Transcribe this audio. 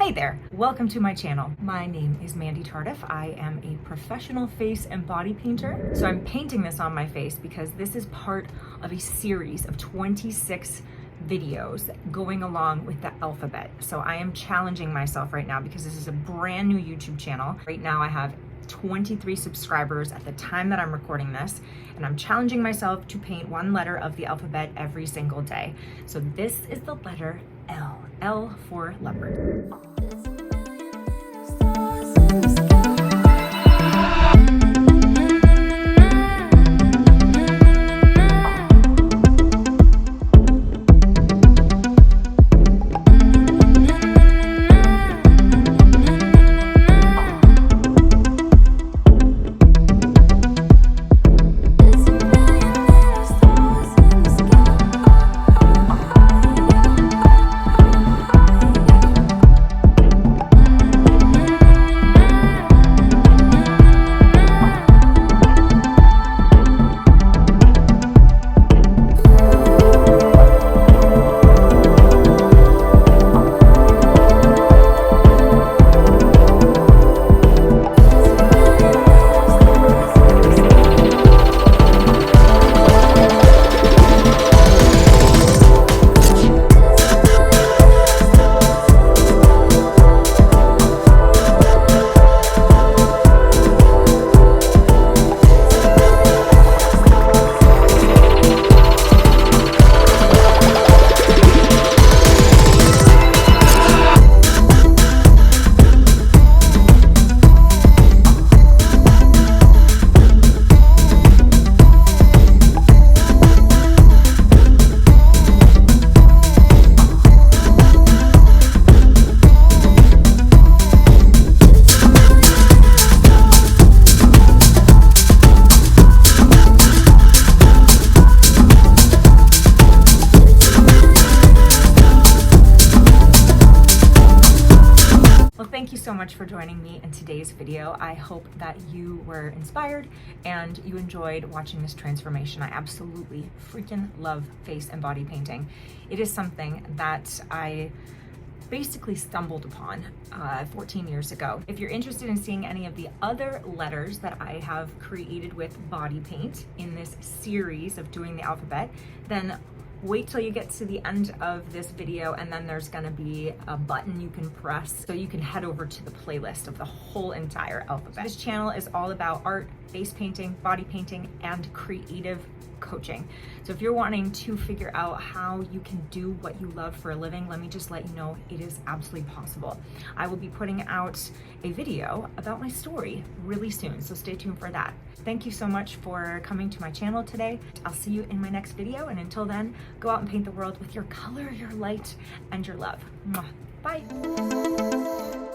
Hey there, welcome to my channel. My name is Mandy Tardif. I am a professional face and body painter. So I'm painting this on my face because this is part of a series of 26 videos going along with the alphabet. So I am challenging myself right now because this is a brand new YouTube channel. Right now I have 23 subscribers at the time that I'm recording this, and I'm challenging myself to paint one letter of the alphabet every single day. So this is the letter L. L for leopard. Thank you so much for joining me in today's video. I hope that you were inspired and you enjoyed watching this transformation. I absolutely freaking love face and body painting. It is something that I basically stumbled upon 14 years ago. If you're interested in seeing any of the other letters that I have created with body paint in this series of doing the alphabet, then wait till you get to the end of this video, and then there's gonna be a button you can press so you can head over to the playlist of the whole entire alphabet. This channel is all about art, face painting, body painting, and creative coaching. So if you're wanting to figure out how you can do what you love for a living, let me just let you know it is absolutely possible. I will be putting out a video about my story really soon, so stay tuned for that. Thank you so much for coming to my channel today. I'll see you in my next video, and until then, go out and paint the world with your color, your light, and your love. Mwah. Bye.